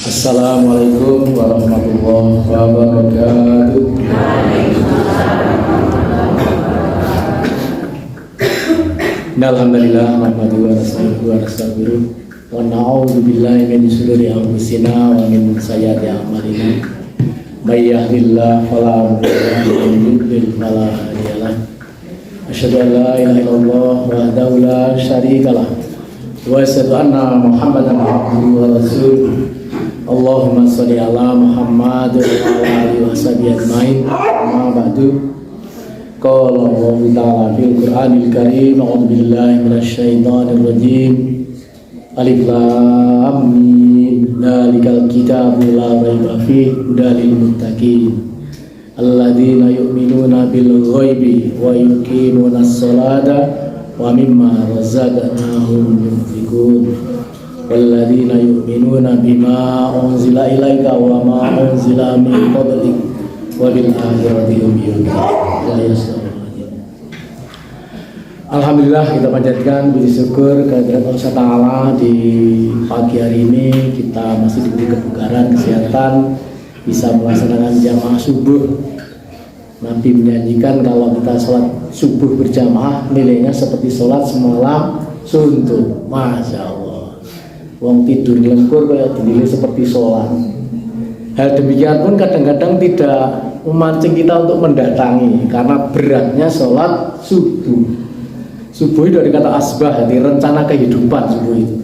Assalamualaikum warahmatullahi wabarakatuh. Alhamdulillah, nahmaduhu wa nasta'inuhu wa nastaghfiruh wa na'udzu billahi min shururi anfusina wa min sayyiati a'malina. May yahdihillahu fala mudilla lahu wa may yudlil fala hadiya lahu. Asyhadu an la ilaha illallah wahdahu la syarika lahu wa asyhadu anna Muhammadan abduhu wa rasuluh. Allahumma sholli ala Muhammad wa ala alihi wa sahbihi ajmain. Amma ba'du. Qala Allahu ta'ala fil Qur'anil Karim, a'udzu billahi minasy syaithanir rajim. Alif lam mim, dzalikal kitabu la raiba fihi hudal lil muttaqin alladzina yu'minuna bil ghaibi wa yuqimunas sholata wa mimma razaqnahum yunfiqun. Walladzina yu'minuna bima unzila ilaika wa ma unzila min qablik wa bil akhirati hum yuqinun. Alhamdulillah, kita panjatkan puji syukur kehadirat Allah Ta'ala. Di pagi hari ini kita masih diberi kebugaran, kesehatan, bisa melaksanakan jamaah subuh. Nabi menjanjikan kalau kita sholat subuh berjamaah nilainya seperti sholat semalam suntuk. Masya Allah, wong tidur lengkur kayak dinilai seperti sholat. Hal demikian pun kadang-kadang tidak memancing kita untuk mendatangi karena beratnya sholat subuh. Subuh itu dari kata asbah, jadi rencana kehidupan subuh itu.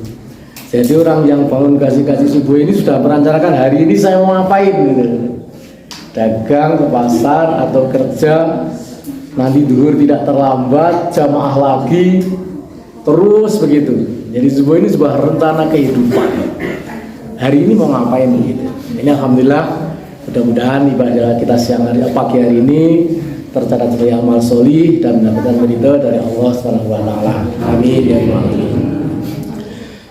Jadi orang yang bangun kasih subuh ini sudah merencanakan hari ini saya mau ngapain gitu. Dagang ke pasar atau kerja, nanti duhur tidak terlambat, jamaah lagi, terus begitu. Jadi subuh ini sebuah rencana kehidupan. Hari ini mau ngapain begitu. Ini alhamdulillah, mudah-mudahan ibadah kita pagi hari ini tercatat sebagai amal solih dan mendapatkan ridho dari Allah Subhanahu wa Ta'ala. Amin ya rabbal alamin.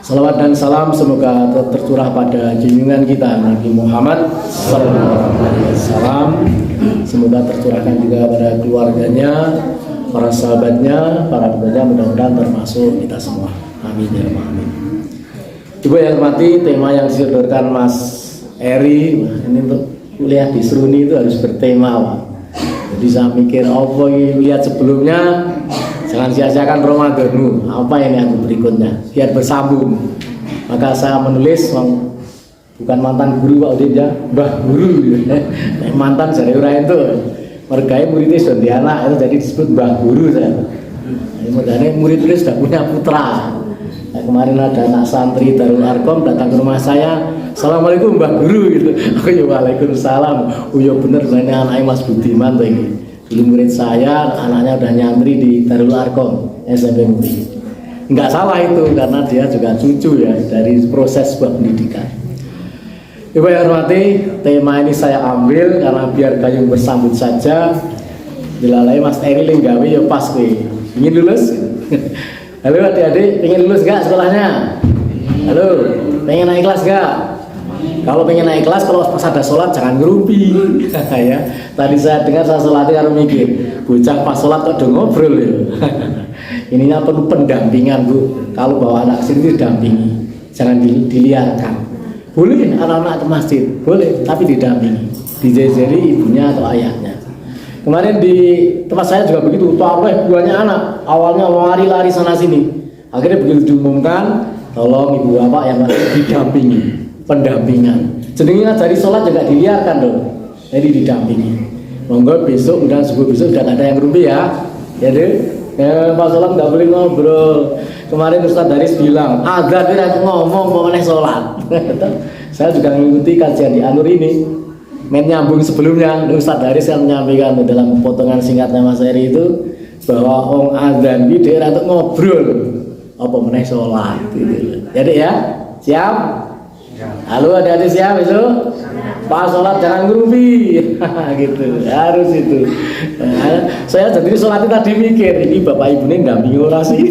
Salawat dan salam semoga tercurah pada junjungan kita Nabi Muhammad sallallahu alaihi wasallam. Semoga tercurahkan juga pada keluarganya, para sahabatnya, para pekerja, mudah-mudahan termasuk kita semua. Amin ya rabbal alamin. Ibu yang hormati, tema yang disodorkan Mas Eri ini untuk kuliah di Seruni itu harus bertema, Pak. Jadi saya mikir apa yang lihat sebelumnya, jangan sia-siakan Ramadanmu. Apa ini yang berikutnya biar bersambung. Maka saya menulis, bukan mantan guru Pak Udin ya, Mbah Guru. Mantan dari orang itu mergai muridnya sudah di anak itu jadi disebut Mbah Guru saya. Mudah-mudahan murid itu sudah punya putra. Nah, kemarin ada anak santri Darul Arkom datang ke rumah saya, Assalamualaikum Mbah Guru gitu. Aku ya waalaikumsalam. Oh ya bener, saya anaknya Mas Budiman tuh ini. Dulu murid saya, anaknya udah nyantri di Darul Arkom SMP Muri. Enggak salah itu karena dia juga cucu ya dari proses sebuah pendidikan. Ibu yang hormati, tema ini saya ambil karena biar gayung bersambut saja. Dilalai Mas Eri Linggawi ya pas nih. Ingin lulus? Halo adik-adik, pengen lulus gak sekolahnya? Halo, pengen naik kelas gak? Kalau pengen naik kelas, kalau pas ada sholat jangan ngerumpi. Ya, tadi saya dengar saya sholatnya harus mikir, bocah pas sholat kok udah ngobrol ya. Ininya perlu pendampingan Bu. Kalau bawa anak sini didampingi, jangan diliarkan. Boleh anak-anak ke masjid, boleh, tapi didampingi, dijajari ibunya atau ayahnya. Kemarin di tempat saya juga begitu, tarawih banyak anak, awalnya lari-lari sana sini. Akhirnya begitu diumumkan, tolong ibu bapak yang masih didampingi, pendampingan. Jenengnya dari sholat juga diliarkan dong, jadi didampingi. Monggo besok, udah subuh besok udah ada yang rumpi ya. Jadi pas sholat nggak boleh ngobrol. Kemarin Ustadz Daris bilang, agar tidak ngomong mengenai sholat. Saya juga mengikuti kajian di Anur ini. Nyambung sebelumnya, Ustadz Daris yang menyampaikan dalam potongan singkatnya Mas Eri itu bahwa orang adzan di daerah untuk ngobrol apa meneh sholat gitu. Jadi ya, siap? Halo adik-adik siap besok? Pas sholat jangan ngerumpi. Gitu, harus itu. Saya jadi sholat tadi mikir, ini bapak ibu ini dampingi orang sih.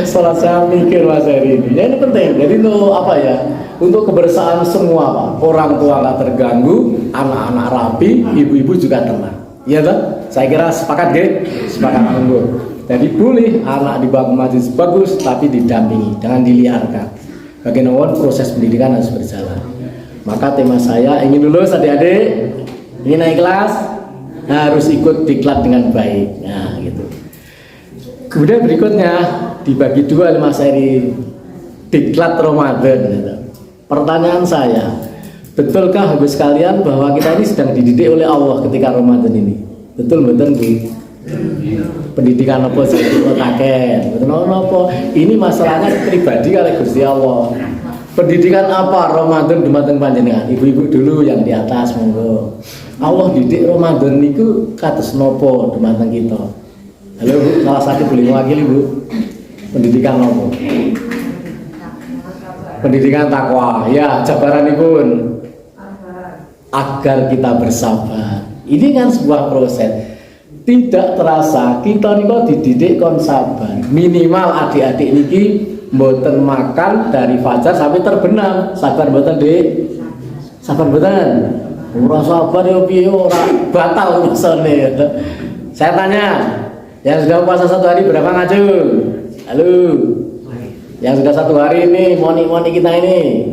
Sholat saya mikir Mas Eri ini. Ya, ini penting. Jadi untuk apa ya? Untuk kebersamaan semua Pak. Orang tua nggak terganggu, anak-anak rapi, ibu-ibu juga tenang. Iya toh? Saya kira sepakat gak? Sepakat monggo. Jadi boleh anak dibawa ke masjid bagus, tapi didampingi, jangan diliarkan. Bagaimana proses pendidikan harus berjalan. Maka tema saya ingin lulus adik-adik, ingin naik kelas, harus ikut diklat dengan baik. Nah, gitu. Kemudian berikutnya dibagi dua oleh Mas Eri, diklat Ramadan. Gitu. Pertanyaan saya, betulkah Ibu sekalian bahwa kita ini sedang dididik oleh Allah ketika Ramadan ini? Betul-betul Bu? Pendidikan apa sih otaken betul apa ini masalahnya pribadi kali Gusti Allah. Pendidikan apa Ramadan dumateng panjenengan ibu-ibu dulu yang di atas monggo. Allah didik Ramadan niku kados napa dumateng kita. Halo Bu, salah satu boleh mewakili Bu. Pendidikan apa? Pendidikan takwa. Ya, jabaranipun agar kita bersabar. Ini kan sebuah proses. Tidak terasa kita nih kok dididik kon sabar. Minimal adik-adik niki mboten makan dari fajar sampai terbenam. Sabar mboten Dik? Sabar mboten? Ora sabar yo piye ora batal masane. Saya tanya, yang sudah puasa 1 hari berapa ngajeng? Halo. Yang sudah 1 hari ini moni-moni kita ini.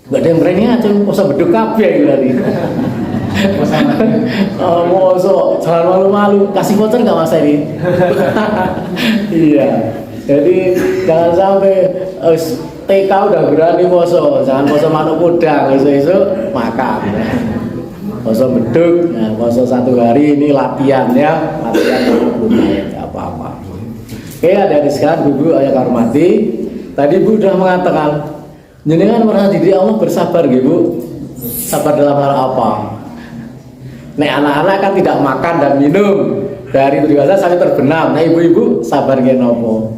Enggak ada yang berani ngajeng, puasa beduk kabeh berarti. Oh, moso, jangan malu-malu. Kasih voucher nggak Mas Eri? Iya. Jadi jangan sampai TK udah berani poso, jangan poso manuk kudang, isu-isu makan. Poso beduk, nah, poso 1 hari ini latihan ya, latihan nggak apa-apa. Oke, adik-adik sekalian, Bu ayah hormati. Tadi Bu udah mengatakan, jenengan merasa dididik Allah bersabar, Bu. Sabar dalam hal apa? Nek anak-anak kan tidak makan dan minum dari dewasa sampai terbenam. Nah ibu-ibu sabar nggih napa?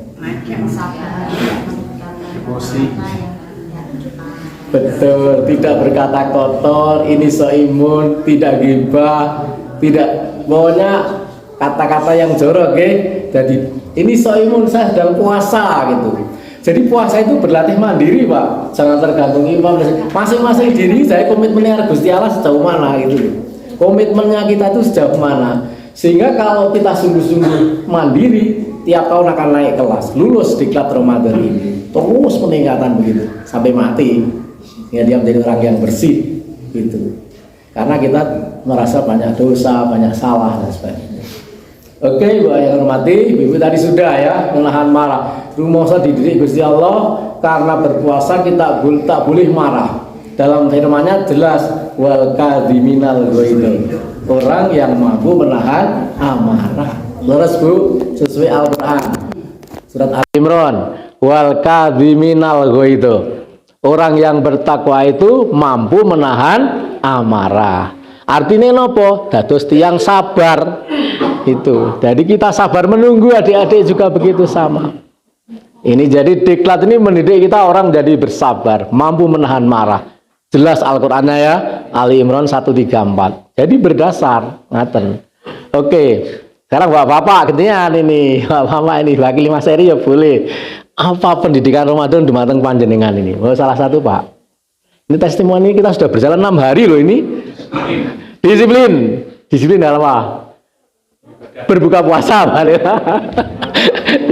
Betul, tidak berkata kotor, ini soimun, tidak ghibah, tidak pokoknya kata-kata yang jorok nggih. Jadi ini soimun saya sedang puasa gitu. Jadi puasa itu berlatih mandiri Pak, jangan tergantung imam. Masing-masing diri saya komitmennya Gusti Allah sejauh mana gitu. Komitmennya kita itu sejauh mana, sehingga kalau kita sungguh-sungguh mandiri tiap tahun akan naik kelas, lulus diklat Ramadan ini terus peningkatan begitu sampai mati ya, dia menjadi orang yang bersih gitu, karena kita merasa banyak dosa, banyak salah dan sebagainya. Oke Ibu yang hormati, Ibu tadi sudah ya menahan marah. Rumoso dididik Gusti Allah karena berpuasa kita tak boleh marah. Dalam firman-Nya jelas wal kadhiminal ghaidh. Orang yang mampu menahan amarah. Terus Bu, sesuai Al-Qur'an. Surat Al-Imran, wal kadhiminal ghaidh. Orang yang bertakwa itu mampu menahan amarah. Artinya nopo? Dados tiyang sabar. Itu. Jadi kita sabar menunggu, adik-adik juga begitu sama. Ini jadi diklat ini mendidik kita orang jadi bersabar, mampu menahan marah. Jelas Al-Qur'annya ya, Ali Imran 134. Jadi berdasar, ngaten. Oke, sekarang bapak-bapak ketingan ini, bapak-bapak ini wakili Mas Eri ya boleh. Apa pendidikan Ramadan dumateng panjenengan ini? Oh, salah satu Pak. Ini testimoni kita sudah berjalan 6 hari loh ini. Disiplin, disiplin dalam apa? Berbuka puasa,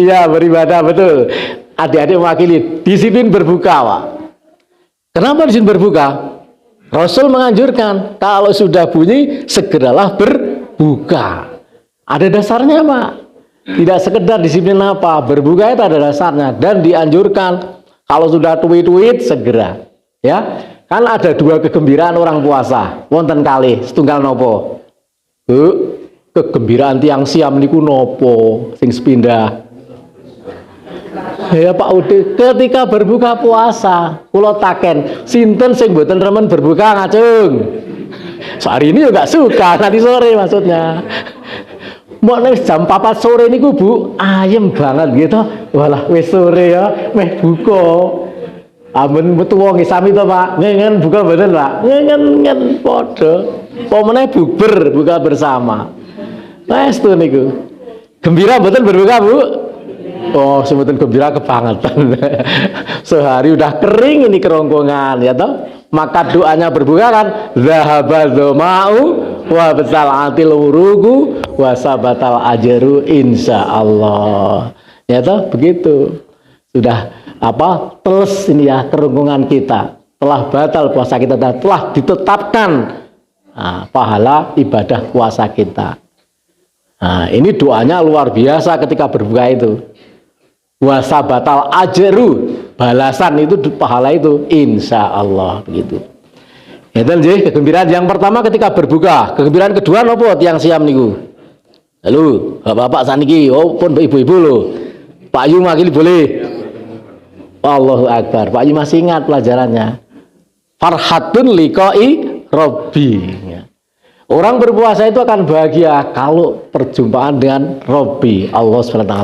iya beribadah betul. Adik-adik mewakili disiplin berbuka, Pak. Kenapa disiplin berbuka? Rasul menganjurkan kalau sudah bunyi segeralah berbuka. Ada dasarnya, Pak. Tidak sekedar disiplin apa, berbuka itu ada dasarnya dan dianjurkan kalau sudah tuit-tuit segera. Ya, kan ada 2 kegembiraan orang puasa. Wonten kali setunggal nopo? Bu, kegembiraan tiang siam niku nopo sing sepindah. Ya Pak Udi, ketika berbuka puasa, kula taken, sinten sing mboten remen berbuka ngajeng? Hari ini juga suka, nanti sore maksudnya. Mau jam 4 sore niku Bu, ayem banget gitu. Walah wis sore ya, meh buka. Amun metu wong sami to Pak, ngengen buka mboten Pak? Ngengen padha. Apa meneh buber buka bersama. Wes tuh niku. Gembira mboten berbuka Bu? Oh, sebutan gembira kebangetan. Sehari udah kering ini kerongkongan ya toh. Maka doanya berbuka kan zahaba dzama'u wa batal urugu wa sabatal ajru insyaallah. Ya toh begitu. Sudah teles ini ya kerungkungan kita, telah batal puasa kita dan telah ditetapkan pahala ibadah puasa kita. Nah, ini doanya luar biasa ketika berbuka itu. Puasa batal ajru, balasan itu pahala itu insya Allah begitu. Itu nggih kegembiraan yang pertama ketika berbuka. Kegembiraan kedua nopo tiang siam niku. Halo, bapak-bapak saniki, pun ibu-ibu lho. Pak Yu makili boleh. Allahu Akbar. Pak Yu masih ingat pelajarannya. Farhatun liqai Rabbi. Orang berpuasa itu akan bahagia kalau perjumpaan dengan Rabbi Allah SWT.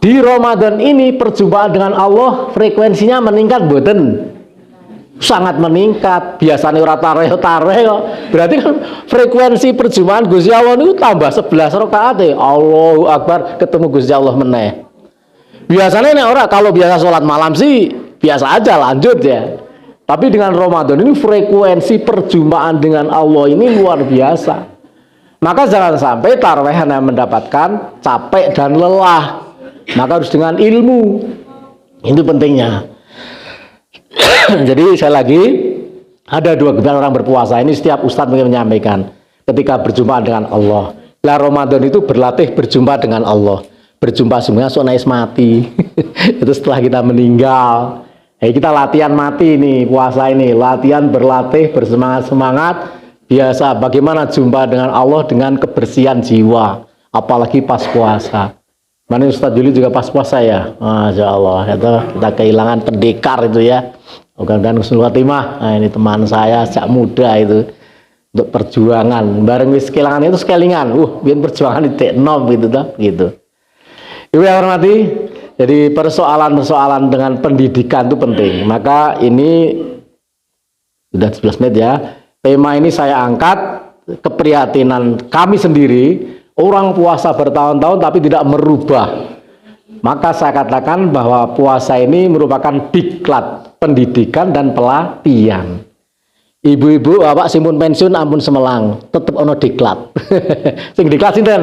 Di Ramadan ini perjumpaan dengan Allah frekuensinya meningkat mboten? Sangat meningkat. Biasanya ora tareh-tareh kok. Berarti kan frekuensi perjumpaan Gusti Allah itu tambah 11 rakaat. Allahu Akbar, ketemu Gusti Allah meneh. Biasanya nek ora kalau biasa sholat malam sih biasa aja lanjut ya. Tapi dengan Ramadan ini frekuensi perjumpaan dengan Allah ini luar biasa. Maka jangan sampai tarawih hanya mendapatkan capek dan lelah. Maka harus dengan ilmu. Itu pentingnya. Jadi saya lagi ada dua gambaran orang berpuasa. Ini setiap ustadz menyampaikan ketika berjumpa dengan Allah. Lah Ramadan itu berlatih berjumpa dengan Allah. Berjumpa semuanya sonais mati. Itu setelah kita meninggal. Kita latihan mati nih puasa ini. Latihan berlatih bersemangat-semangat. Biasa bagaimana jumpa dengan Allah dengan kebersihan jiwa. Apalagi pas puasa. Mana Ustadz Juli juga pas puasa ya, Masya Allah, itu kita kehilangan pendekar itu ya. Mudah-mudahan husnul khotimah. Nah, ini teman saya sejak muda itu untuk perjuangan. Bareng wis kehilangan itu sekelingan. Biar perjuangan di teknom gitu dah, gitu. Ibu yang hormati, jadi persoalan-persoalan dengan pendidikan itu penting. Maka ini sudah 11 menit ya. Tema ini saya angkat keprihatinan kami sendiri. Orang puasa bertahun-tahun tapi tidak merubah. Maka saya katakan bahwa puasa ini merupakan diklat pendidikan dan pelatihan. Ibu-ibu, bapak simpun pensiun ampun semelang, tetap ono diklat. Sing diklat sinten?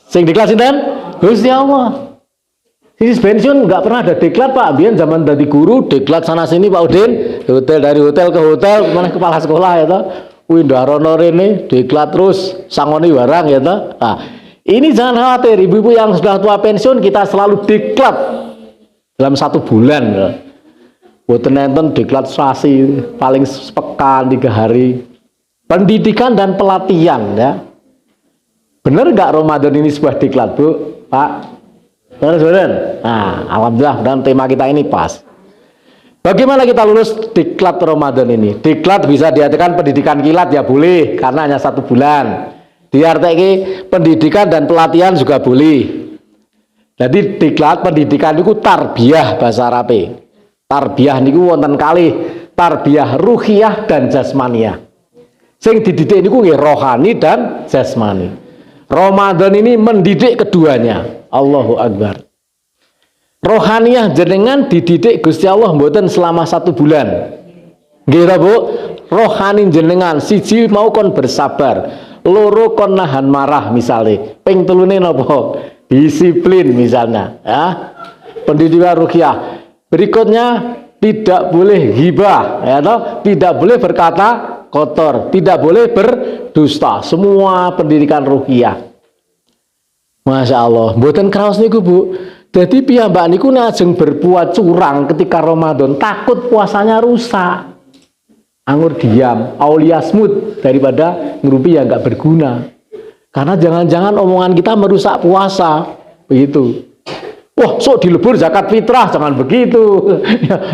Sing diklat sinten? Gusti Allah. Sisi pensiun nggak pernah ada diklat Pak. Biar zaman dari guru diklat sana sini Pak Udin, hotel dari hotel ke hotel, mana kepala sekolah ya toh. Windarono rene diklat terus sangoni barang ya toh. Nah, ini jangan khawatir ibu-ibu yang sudah tua pensiun kita selalu diklat dalam 1 bulan. Boten enten diklat sasi paling sepekan 3 hari. Pendidikan dan pelatihan ya. Benar nggak Ramadan ini sebuah diklat Bu? Pak? Benar. Nah, alhamdulillah dan tema kita ini pas. Bagaimana kita lulus diklat Ramadan ini? Diklat bisa diartikan pendidikan kilat ya boleh, karena hanya 1 bulan. Diartikan pendidikan dan pelatihan juga boleh. Jadi diklat pendidikan itu tarbiyah bahasa Arab. Tarbiyah niku wonten kalih, tarbiyah ruhiyah dan jasmaniyah. Sing dididik niku nggih rohani dan jasmani. Ramadan ini mendidik keduanya. Allahu Akbar. Rohaniyah jenengan dididik Gusti Allah mboten selama 1 bulan. Nggih ta, Bu? Rohani jenengan siji mau kon bersabar, loro kon nahan marah misalnya. Ping telune napa? Disiplin misalnya, ya. Pendidikan ruhiyah. Berikutnya tidak boleh ghibah, ya toh? Tidak boleh berkata kotor, tidak boleh berdusta. Semua pendidikan ruhiyah. Masya Allah, mboten kraos niku, Bu. Jadi piyambak niku ajeng berbuat curang ketika Ramadan, takut puasanya rusak. Anggur diam, aulia smooth daripada ngerupi yang nggak berguna. Karena jangan-jangan omongan kita merusak puasa, begitu. Wah, sok dilebur zakat fitrah, jangan begitu.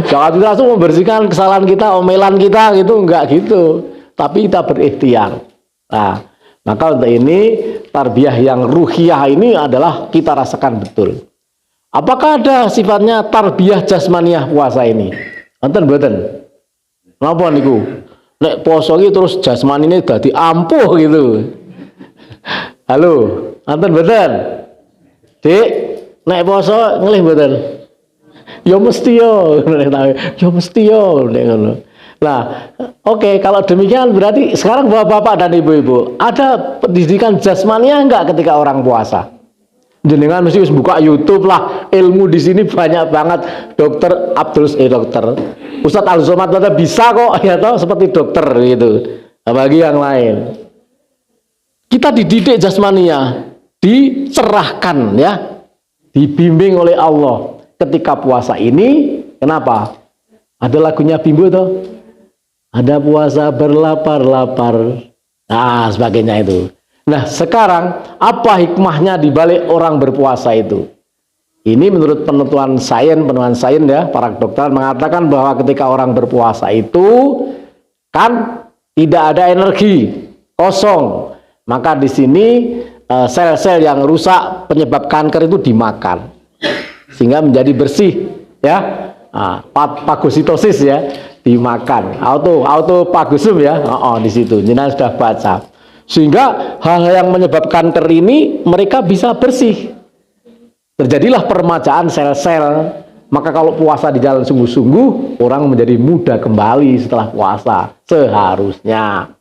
Zakat fitrah itu membersihkan kesalahan kita, omelan kita gitu, enggak gitu. Tapi kita berikhtiar. Nah, maka untuk ini tarbiyah yang ruhiyah ini adalah kita rasakan betul. Apakah ada sifatnya tarbiyah jasmaniyah puasa ini? Nonton mboten? Napa niku? Nek poso iki terus jasmani ini dadi ampuh gitu. Halo, nonton mboten? Dik, nek poso ngelih mboten? Ya mesti yo, ya mesti yo nek ngono. Nah, oke, kalau demikian berarti sekarang bapak-bapak dan ibu-ibu, ada pendidikan jasmaniah enggak ketika orang puasa? Jenengan mesti wis buka YouTube lah, ilmu di sini banyak banget. Dokter dokter Ustadz Al Somad bisa kok ya toh seperti dokter gitu. Bagi yang lain, kita dididik jasmania, dicerahkan ya, dibimbing oleh Allah. Ketika puasa ini, kenapa? Ada lagunya Bimbo toh, ada puasa berlapar-lapar, nah sebagainya itu. Nah sekarang apa hikmahnya dibalik orang berpuasa itu? Ini menurut penelitian sains ya, para dokter mengatakan bahwa ketika orang berpuasa itu kan tidak ada energi, kosong. Maka di sini sel-sel yang rusak penyebab kanker itu dimakan sehingga menjadi bersih ya. Fagositosis ya, dimakan. Autofagosum ya. Di situ. Jenengan sudah baca. Sehingga hal yang menyebabkan kanker ini mereka bisa bersih. Terjadilah permajaan sel-sel. Maka kalau puasa di jalan sungguh-sungguh, orang menjadi muda kembali setelah puasa seharusnya.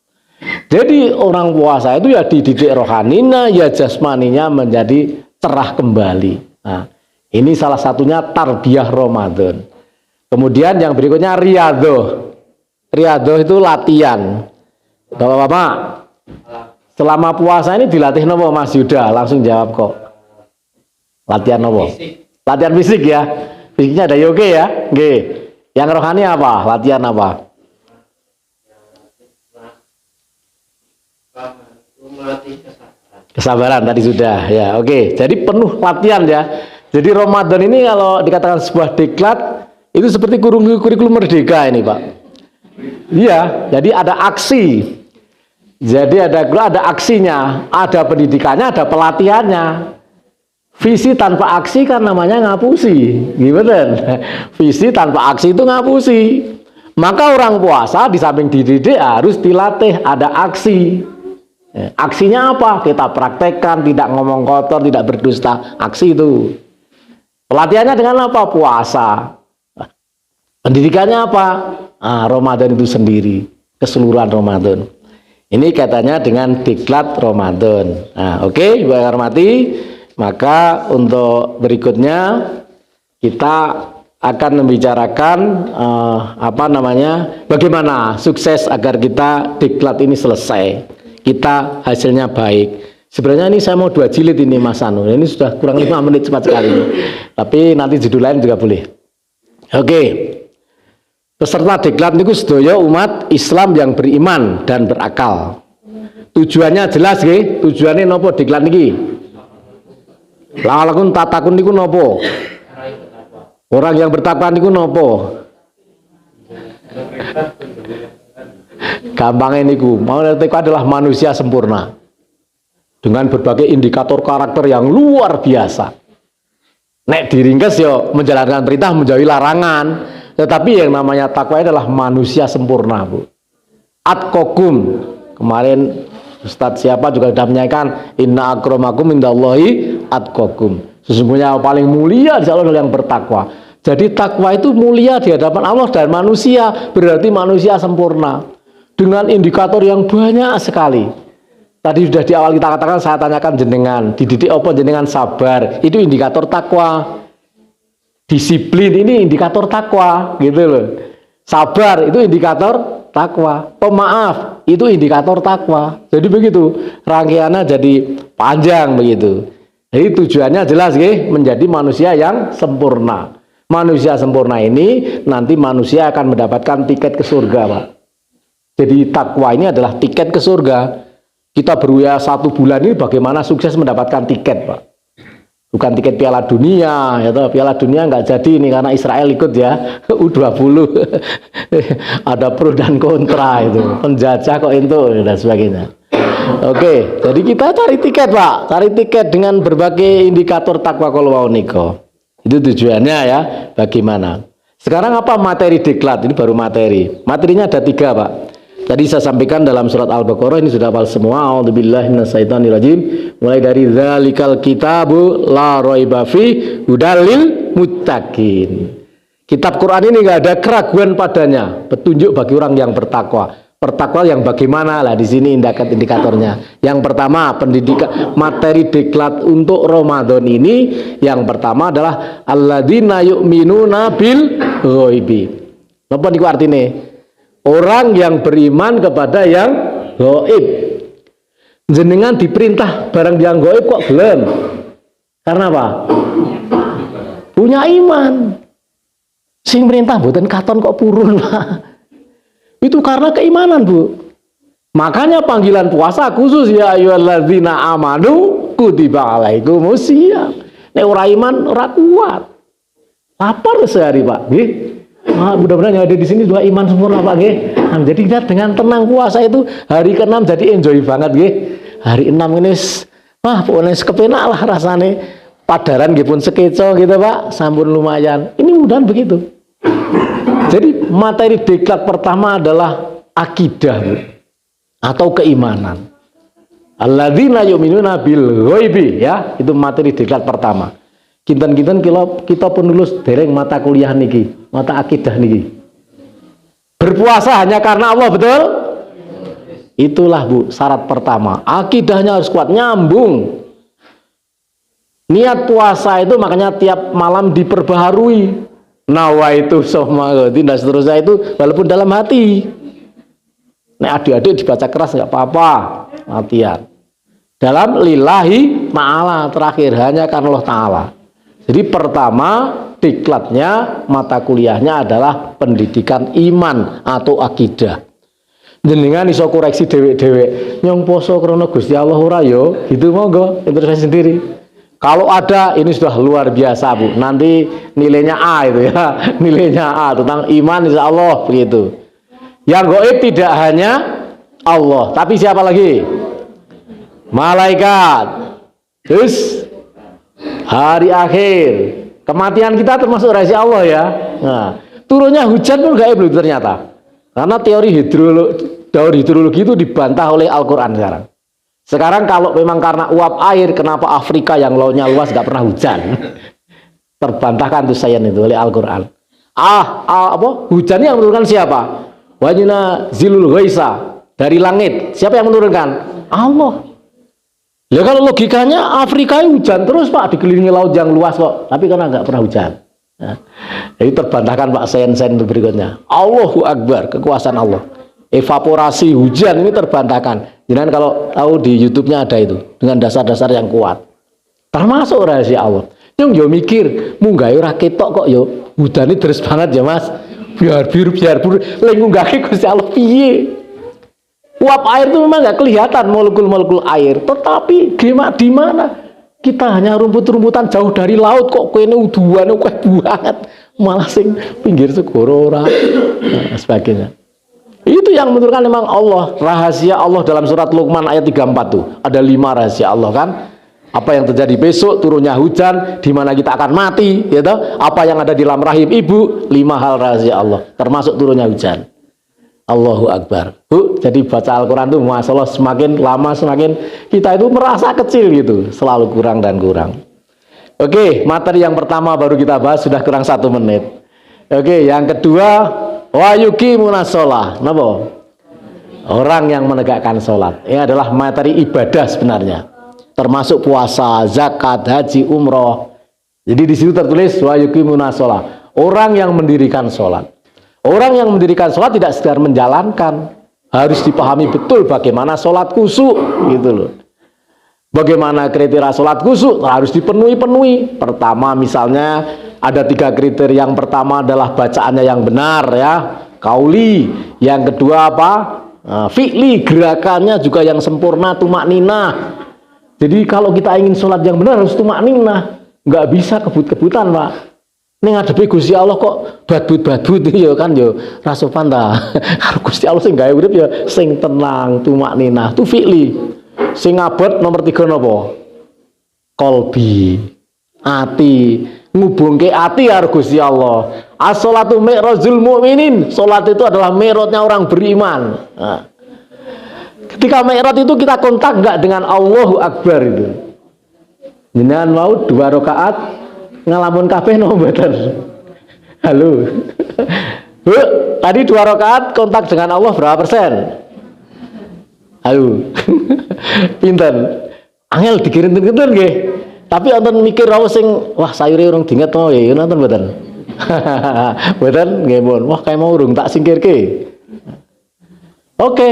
Jadi orang puasa itu ya dididik rohaninya, ya jasmaninya menjadi cerah kembali. Nah, ini salah satunya tarbiyah Ramadan. Kemudian yang berikutnya riyadhah. Riyadhah itu latihan. Bapak-bapak, selama puasa ini dilatih nopo Mas Yuda? Langsung jawab kok. Latihan nopo? Latihan fisik ya. Fisiknya ada yoga ya. Oke. Yang rohani apa? Latihan apa? Kesabaran tadi sudah ya. Oke. Jadi penuh latihan ya. Jadi Ramadan ini kalau dikatakan sebuah diklat itu seperti kurikulum merdeka ini Pak. Iya. Jadi ada aksi. Jadi ada aksinya, ada pendidikannya, ada pelatihannya. Visi tanpa aksi kan namanya ngapusi, gimana? Visi tanpa aksi itu ngapusi. Maka orang puasa di samping dididik harus dilatih, ada aksi. Aksinya apa? Kita praktekkan, tidak ngomong kotor, tidak berdusta. Aksi itu. Pelatihannya dengan apa? Puasa. Pendidikannya apa? Ramadan itu sendiri, keseluruhan Ramadan. Ini katanya dengan diklat Ramadan. Nah, oke, Ibu hormati. Maka untuk berikutnya kita akan membicarakan bagaimana sukses agar kita diklat ini selesai, kita hasilnya baik. Sebenarnya ini saya mau 2 jilid ini Mas Anu. Ini sudah kurang 5 menit cepat sekali. Tapi nanti judul lain juga boleh. Oke. Peserta diklat niku sedaya umat Islam yang beriman dan berakal. Tujuannya jelas nggih. Tujuannya nopo diklat niki? La'alakum tatakun niku nopo? Orang yang bertakwa niku nopo? Gampangnya niku, itu adalah manusia sempurna dengan berbagai indikator karakter yang luar biasa. Nek diringkes yo menjalankan perintah, menjauhi larangan. Tetapi yang namanya takwa adalah manusia sempurna, Bu. Atqakum. Kemarin Ustadz siapa juga sudah menyampaikan, inna akramakum indallahi atqakum. Sesungguhnya yang paling mulia di Allah yang bertakwa. Jadi takwa itu mulia di hadapan Allah dan manusia, berarti manusia sempurna. Dengan indikator yang banyak sekali. Tadi sudah di awal kita katakan, saya tanyakan jenengan, dididik apa jenengan sabar, itu indikator takwa. Disiplin ini indikator takwa, gitu loh. Sabar itu indikator takwa. Pemaaf itu indikator takwa. Jadi begitu, rangkaiannya jadi panjang begitu. Jadi tujuannya jelas menjadi manusia yang sempurna. Manusia sempurna ini nanti manusia akan mendapatkan tiket ke surga, Pak. Jadi takwa ini adalah tiket ke surga. Kita berusaha 1 bulan ini bagaimana sukses mendapatkan tiket, Pak. Bukan tiket Piala Dunia, ya toh. Piala Dunia nggak jadi ini karena Israel ikut ya, U20. Ada pro dan kontra itu, penjajah kok itu dan sebagainya. Oke, jadi kita cari tiket, Pak, cari tiket dengan berbagai indikator takwa kalau niko. Itu tujuannya ya, bagaimana. Sekarang apa materi diklat? Ini baru materi. Materinya ada 3, Pak. Tadi saya sampaikan dalam surat Al-Baqarah, ini sudah hafal semua. A'udzubillahi minasyaitonirrajim. Mulai dari dzalikal kitabu la raiba fi hudalil muttaqin. Kitab Quran ini enggak ada keraguan padanya, petunjuk bagi orang yang bertakwa. Bertakwa yang bagaimana lah di sini indikatornya. Yang pertama, pendidikan materi diklat untuk Ramadan ini yang pertama adalah alladzina yu'minuna bil ghaibi. Napa niku artine? Orang yang beriman kepada yang gaib. Jenengan diperintah barang yang gaib kok gelem? Karena apa? Punya iman. Sing perintah mboten katon kok purun, Pak. Itu karena keimanan, Bu. Makanya panggilan puasa khusus ya ayyuhalladzina amanu kutiba alaikumus syiyam. Nek ora iman ora kuat. Lapar sehari, Pak. Nggih. Mudah-mudahan yang ada di sini juga iman sempurna, Pak, nggih. Nah, jadi kita dengan tenang puasa itu hari ke-6 jadi enjoy banget, nggih. Hari 6 ini pokoknya kepenak lah rasane. Padaran nggih pun sekeco gitu, Pak. Sampun lumayan. Ini mudahan begitu. Jadi materi diklat pertama adalah akidah, Bu, atau keimanan. Alladzina yu'minuna bil ghaibi, ya, itu materi diklat pertama. Kinten-kinten kita penulis dereng mata kuliah niki, mata akidah niki. Berpuasa hanya karena Allah, betul? Itulah, Bu, syarat pertama. Akidahnya harus kuat, nyambung. Niat puasa itu makanya tiap malam diperbaharui. Nawa itu sama tidak seterusnya itu walaupun dalam hati. Nek adik-adik dibaca keras nggak apa-apa, latihan. Dalam lillahi ta'ala, terakhir hanya karena Allah Ta'ala. Jadi pertama diklatnya mata kuliahnya adalah pendidikan iman atau akidah. Jenengan iso koreksi dewek-dewek nyong poso krana Gusti Allah ora yo, gitu monggo intervensi sendiri. Kalau ada, ini sudah luar biasa, Bu. Nanti nilainya A itu ya. Nilainya A tentang iman insya Allah begitu. Yang gaib tidak hanya Allah, tapi siapa lagi? Malaikat. Terus hari akhir. Kematian kita termasuk rahasia Allah ya. Nah, turunnya hujan pun gaib loh ternyata. Karena teori hidrologi itu dibantah oleh Al-Qur'an sekarang. Sekarang kalau memang karena uap air, kenapa Afrika yang lautnya luas gak pernah hujan? Terbantahkan tuh sains itu oleh Al-Quran. Hujan yang menurunkan siapa? Wajina zilul ghaisa, dari langit. Siapa yang menurunkan? Allah. Ya kalau logikanya Afrika hujan terus, Pak, dikelilingi laut yang luas kok. Tapi karena gak pernah hujan. Nah, jadi terbantahkan, Pak, sains berikutnya. Allahu Akbar, kekuasaan Allah. Evaporasi hujan ini terbantahkan. Jangan kalau tahu di YouTube-nya ada itu dengan dasar-dasar yang kuat. Termasuk rahasia Allah. Yang yo mikir, munggah ora ketok kok yo hudane deres banget ya, Mas. Biar biru lek ngunggahke Gusti Allah piye? Uap air itu memang nggak kelihatan molekul-molekul air, tetapi di mana? Kita hanya rumput-rumputan jauh dari laut kok kene uduane kok banget. Malah sing pinggir segoro ora. Nah, sebagainya. Itu yang menurutkan memang Allah. Rahasia Allah dalam surat Luqman ayat 34 tuh. Ada 5 rahasia Allah kan. Apa yang terjadi besok, turunnya hujan, di mana kita akan mati, gitu. Apa yang ada di dalam rahim ibu, 5 hal rahasia Allah. Termasuk turunnya hujan. Allahu Akbar. Bu, jadi baca Al-Quran tuh masalah semakin lama semakin kita itu merasa kecil gitu. Selalu kurang dan kurang. Oke, materi yang pertama baru kita bahas sudah kurang 1 menit. Oke, yang kedua, wa yuqimunas shalah. Napa? Orang yang menegakkan sholat. Ini adalah materi ibadah sebenarnya. Termasuk puasa, zakat, haji, umroh. Jadi di situ tertulis wa yuqimunas shalah. Orang yang mendirikan sholat. Orang yang mendirikan sholat tidak sekedar menjalankan, harus dipahami betul bagaimana sholat khusyuk, gitu loh. Bagaimana kriteria sholat khusyuk harus dipenuhi. Pertama misalnya ada 3 kriteria. Yang pertama adalah bacaannya yang benar ya, kauli. Yang kedua apa? Fi'li, gerakannya juga yang sempurna, tumakninah. Jadi kalau kita ingin sholat yang benar harus tumakninah, nggak bisa kebut-kebutan, Pak. Ini ngadepi Gusti Allah kok badut-badut ya kan ya rasopan ta. Kalau Gusti Allah sing gawe urip ya sing tenang, tumakninah, tu fi'li. Sing abot nomor 3 napa? Kolbi, ati, ngubungke ati karo Gusti Allah. As-sholatu mi'rajul mu'minin. Salat itu adalah mi'rajnya orang beriman. Nah, ketika mi'raj itu kita kontak enggak dengan Allahu Akbar itu. Jenengan mau 2 rakaat ngalamun kabeh no mboten? Halo. Bu, tadi 2 rakaat kontak dengan Allah berapa persen? Ayo. Pinten? Angel dikirim-kirim nggih. Tapi wonten mikir wah sayure urung dinget mau ya nonton mboten. Mboten nggih pun. Wah kayak mau urung tak singkirke. Oke,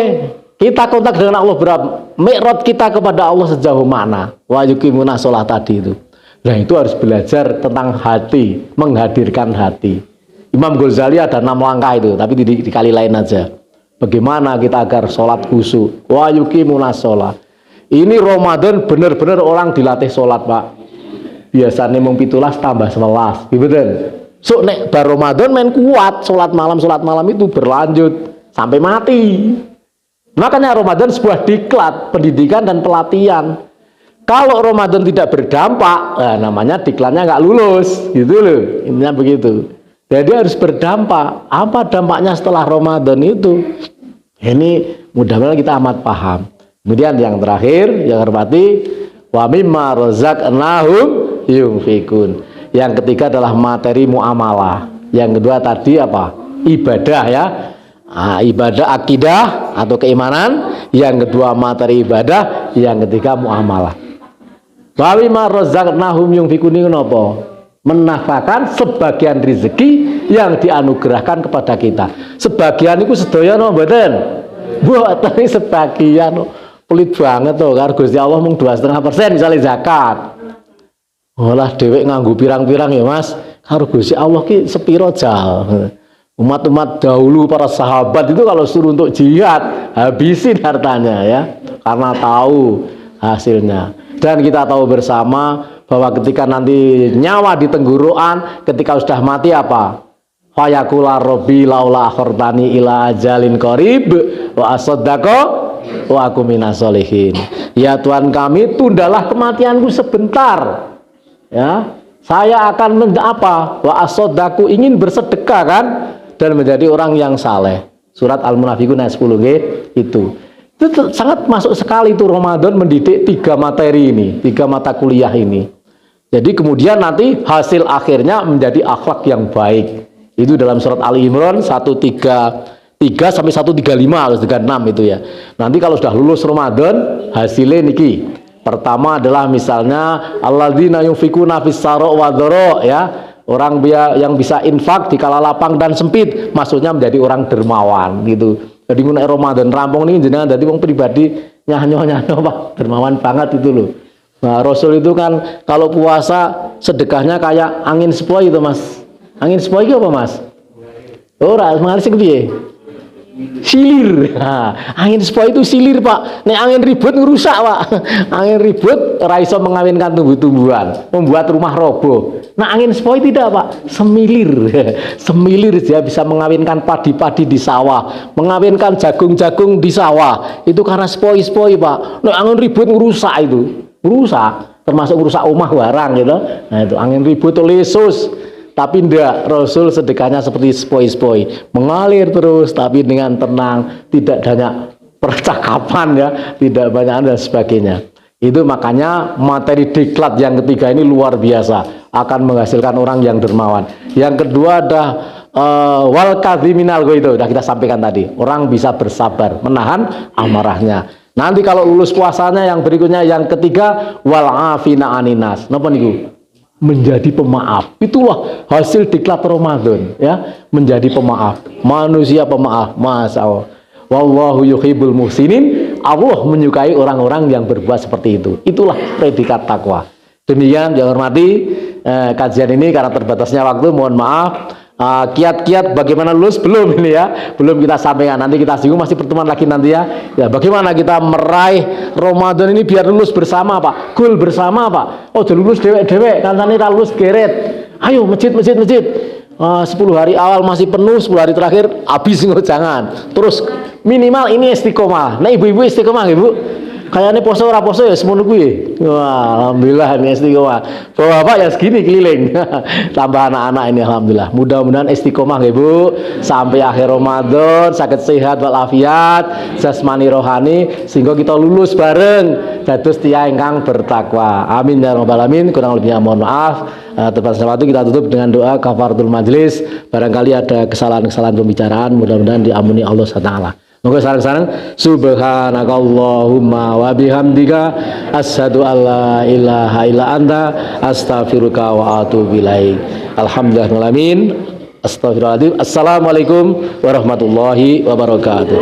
kita kontak dengan Allah berapa? Mi'raj kita kepada Allah sejauh mana? Wa yuqimuna shalah tadi itu. Nah, itu harus belajar tentang hati, menghadirkan hati. Imam Ghazali ada 6 langkah itu, tapi di kali lain aja. Bagaimana kita agar sholat khusyuk? Wa yuqimuna shalah. Ini Ramadan benar-benar orang dilatih sholat, Pak. Biasanya mung 17 tambah 11, betul. So nek bar Ramadan main kuat sholat malam itu berlanjut sampai mati. Makanya Ramadan sebuah diklat pendidikan dan pelatihan. Kalau Ramadan tidak berdampak, namanya diklatnya nggak lulus, gitu loh. Intinya begitu. Jadi harus berdampak. Apa dampaknya setelah Ramadan itu? Ini mudah-mudahan kita amat paham. Kemudian yang terakhir, yang hormati, wa mimma razaqnahum yunfikun. Yang ketiga adalah materi muamalah. Yang kedua tadi apa? Ibadah ya. Ibadah akidah atau keimanan. Yang kedua materi ibadah. Yang ketiga muamalah. Wa mimma razaqnahum yunfikun ini apa? Menafkahkan sebagian rezeki yang dianugerahkan kepada kita. Sebagian itu sedaya no mboten. Mboten sebagian pelit banget tuh karo Gusti Allah mung 2,5% misalnya zakat. Olah dhewek nganggo pirang-pirang ya Mas. Karo Gusti Allah ki sepiro jal. Umat-umat dahulu para sahabat itu kalau suruh untuk jihad habisin hartanya ya. Karena tahu hasilnya. Dan kita tahu bersama bahwa ketika nanti nyawa di tenggorokan, ketika sudah mati apa? Fayaqula rabbi laula akhartani ila ajalin qarib wa asaddaqa wa aku minas sholihin. Ya Tuhan kami, tundalah kematianku sebentar. Ya, saya akan apa? Wa asaddaku ingin bersedekah kan dan menjadi orang yang saleh. Surat Al-Munafiqun ayat 10 itu. Itu sangat masuk sekali itu Ramadan mendidik 3 materi ini, 3 mata kuliah ini. Jadi kemudian nanti hasil akhirnya menjadi akhlak yang baik. Itu dalam surat Ali Imran 133 sampai 135 atau 36 itu ya. Nanti kalau sudah lulus Ramadan hasilnya niki. Pertama adalah misalnya alladzina yunfikuna fis sarra wa dharra ya. Orang yang bisa infak di kala lapang dan sempit, maksudnya menjadi orang dermawan gitu. Jadi ngunek Ramadan rampung ini jenengan dadi wong pribadi nyanyo-nyanyo Pak, dermawan banget itu loh. Nah, Rasul itu kan kalau puasa sedekahnya kayak angin sepoi itu Mas. Angin sepoi itu apa Mas? Ora, mengalir sing piye? Silir. Nah, angin sepoi itu silir Pak. Nek angin ribut ngerusak Pak. Angin ribut ora iso mengawinkan tumbuh-tumbuhan, membuat rumah roboh. Nah, angin sepoi tidak Pak, semilir. Semilir dia bisa mengawinkan padi-padi di sawah, mengawinkan jagung-jagung di sawah. Itu karena sepoi-sepoi Pak. Nek angin ribut ngerusak itu. Rusak, termasuk rusak rumah barang gitu. Nah itu angin ribut itu lesus. Tapi ndak, Rasul sedekahnya seperti sepoi-sepoi, mengalir terus tapi dengan tenang, tidak banyak percakapan ya, tidak banyak dan sebagainya. Itu makanya materi diklat yang ketiga ini luar biasa, akan menghasilkan orang yang dermawan. Yang kedua ada wal kadhiminal itu sudah kita sampaikan tadi. Orang bisa bersabar, menahan amarahnya. Nanti kalau lulus puasanya yang berikutnya yang ketiga wal afina aninas. Napa niku? Menjadi pemaaf. Itulah hasil diklat Ramadan ya, menjadi pemaaf. Manusia pemaaf. Masya Allah. Wallahu yuhibbul muhsinin. Allah menyukai orang-orang yang berbuat seperti itu. Itulah predikat takwa. Demikian yang hormati kajian ini karena terbatasnya waktu mohon maaf. Kiat-kiat bagaimana lulus belum ini ya, belum kita sampaikan, nanti kita singgung masih pertemuan lagi nanti ya. Ya bagaimana kita meraih Ramadan ini biar lulus bersama Pak, goal bersama Pak. Oh lulus dewek-dewek, kancane ra lulus geret. Ayo masjid 10 hari awal masih penuh, 10 hari terakhir habis, jangan. Terus minimal ini istiqomah. Nah ibu-ibu istiqomah ibu. Kayaknya poso ora poso ya semono kuwi. Wah, alhamdulillah ini istiqomah. Bapak ya segini keliling. Tambah anak-anak ini alhamdulillah. Mudah-mudahan istiqomah nggih Bu sampai akhir Ramadan, sakit sehat walafiat, jasmani rohani sehingga kita lulus bareng dados tiyang ingkang bertakwa. Amin ya rabbal alamin. Kurang lebihnya mohon maaf. Tepat waktu kita tutup dengan doa kafaratul majlis. Barangkali ada kesalahan-kesalahan pembicaraan, mudah-mudahan diampuni Allah Subhanahu. Moga sareng-sareng subhanakallahumma wa bihamdika asyhadu alla ilaha illa anta astaghfiruka wa atubu ilaik. Alhamdulillahirabbil alamin. Astagfirullahaladzim. Assalamualaikum warahmatullahi wabarakatuh.